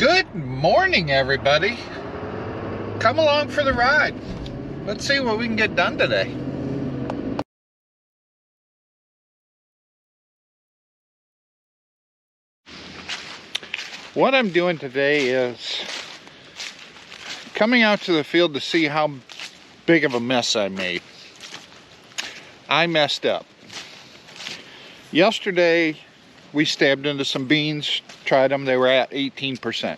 Good morning, everybody. Come along for the ride. Let's see what we can get done today. What I'm doing today is coming out to the field to see how big of a mess I made. I messed up. Yesterday, we stabbed into some beans, tried them, they were at 18%,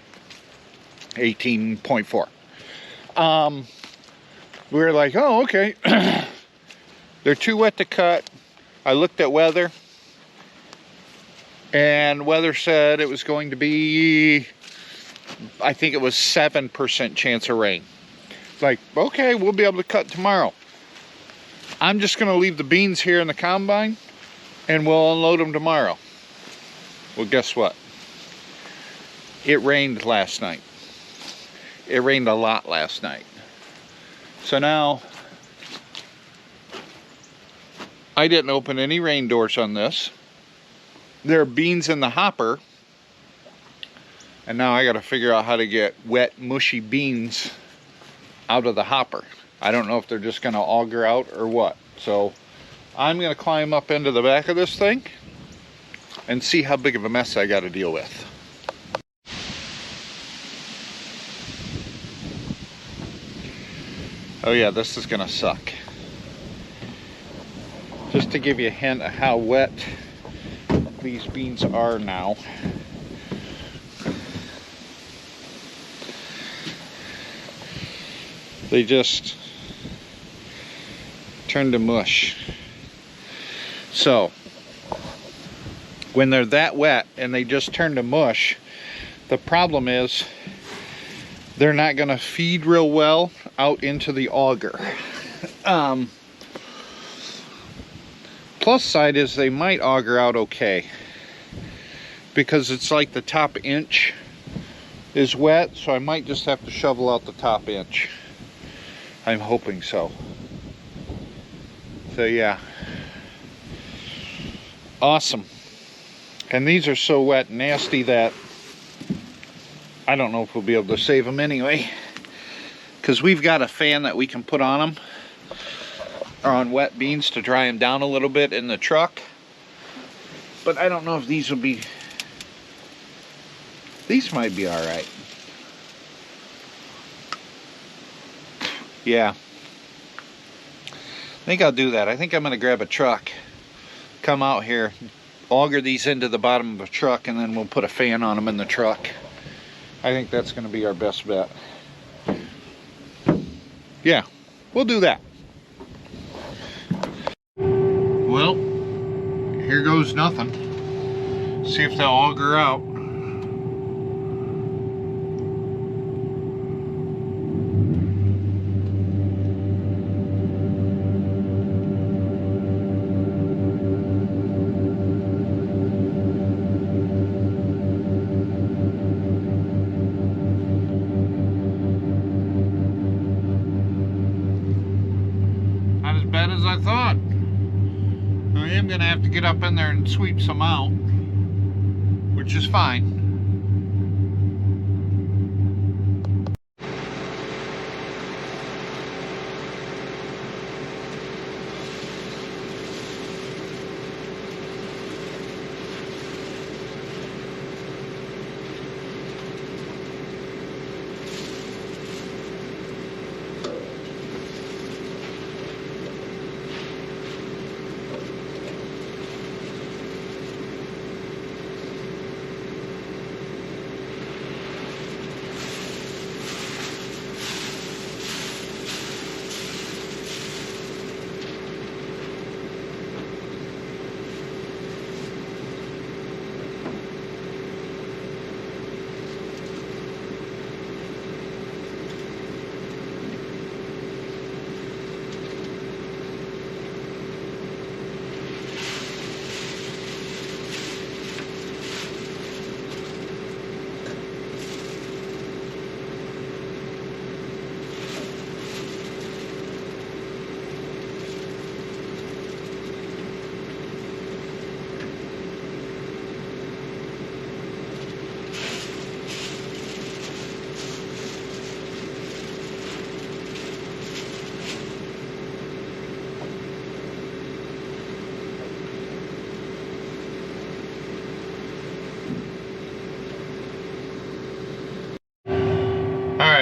18.4. We were like, oh, okay. They're too wet to cut. I looked at weather, and weather said it was going to be, I think it was 7% chance of rain. Like, okay, we'll be able to cut tomorrow. I'm just gonna leave the beans here in the combine and we'll unload them tomorrow. Well, guess what? It rained last night. It rained a lot last night. So now, I didn't open any rain doors on this. There are beans in the hopper, and now I gotta figure out how to get wet, mushy beans out of the hopper. I don't know if they're just gonna auger out or what. So I'm gonna climb up into the back of this thing and see how big of a mess I gotta deal with. Oh yeah, this is gonna suck. Just to give you a hint of how wet these beans are now. They just turned to mush. So, when they're that wet and they just turn to mush, the problem is they're not gonna feed real well out into the auger. Plus side is they might auger out okay, because it's like the top inch is wet, so I might just have to shovel out the top inch. I'm hoping so. So yeah, awesome. And these are so wet and nasty that I don't know if we'll be able to save them anyway, because we've got a fan that we can put on them, or on wet beans, to dry them down a little bit in the truck. But I don't know if these will be, these might be all right. Yeah, I think I'll do that. I think I'm gonna grab a truck, come out here, auger these into the bottom of a truck, and then we'll put a fan on them in the truck. I think that's gonna be our best bet. Yeah, we'll do that. Well, here goes nothing. See if they'll auger out. Not as bad as I thought. I am going to have to get up in there and sweep some out, which is fine.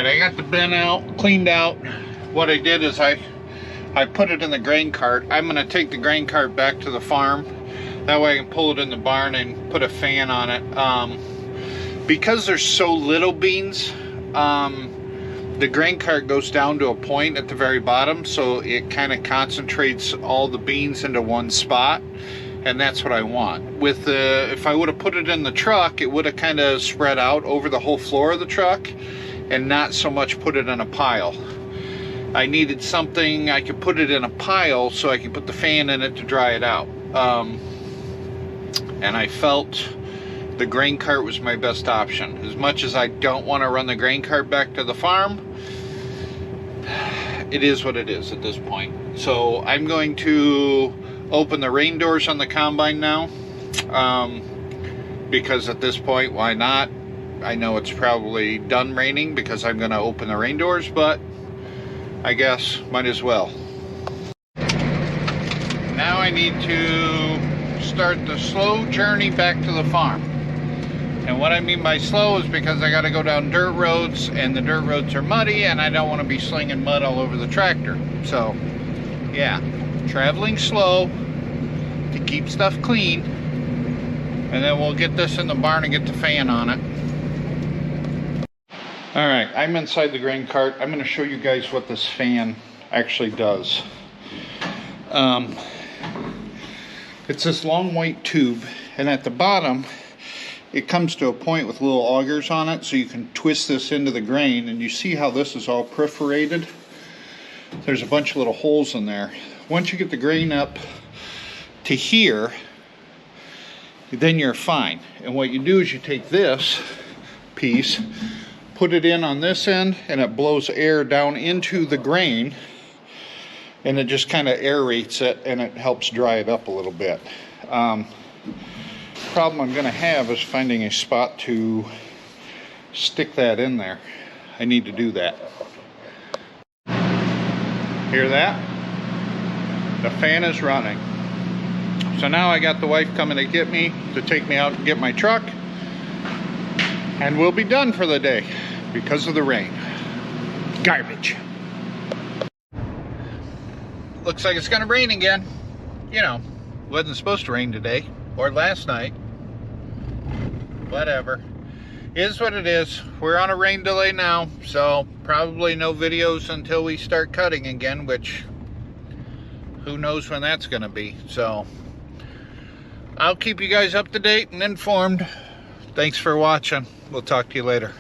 right, I got the bin out, cleaned out. What I did is I put it in the grain cart. I'm gonna take the grain cart back to the farm. That way I can pull it in the barn and put a fan on it. Because there's so little beans, the grain cart goes down to a point at the very bottom, so it kind of concentrates all the beans into one spot, and that's what I want. With if I would have put it in the truck, it would have kind of spread out over the whole floor of the truck and not so much put it in a pile. I needed something I could put it in a pile so I could put the fan in it to dry it out. And I felt the grain cart was my best option. As much as I don't want to run the grain cart back to the farm, it is what it is at this point. So I'm going to open the rain doors on the combine now, because at this point, why not? I know it's probably done raining because I'm going to open the rain doors, but I guess might as well. Now I need to start the slow journey back to the farm. And what I mean by slow is because I got to go down dirt roads, and the dirt roads are muddy, and I don't want to be slinging mud all over the tractor. So, yeah, traveling slow to keep stuff clean, and then we'll get this in the barn and get the fan on it. All right, I'm inside the grain cart. I'm going to show you guys what this fan actually does. It's this long white tube, and at the bottom it comes to a point with little augers on it, so you can twist this into the grain, and you see how this is all perforated? There's a bunch of little holes in there. Once you get the grain up to here, then you're fine. And what you do is you take this piece, put it in on this end, and it blows air down into the grain, and it just kind of aerates it, and it helps dry it up a little bit. Problem I'm going to have is finding a spot to stick that in there. I need to do that. Hear that? The fan is running. So now I got the wife coming to get me, to take me out and get my truck, and we'll be done for the day because of the rain. Garbage. Looks like it's going to rain again. You know, wasn't supposed to rain today or last night. Whatever. Is what it is. We're on a rain delay now, so probably no videos until we start cutting again, which who knows when that's going to be. So I'll keep you guys up to date and informed. Thanks for watching. We'll talk to you later.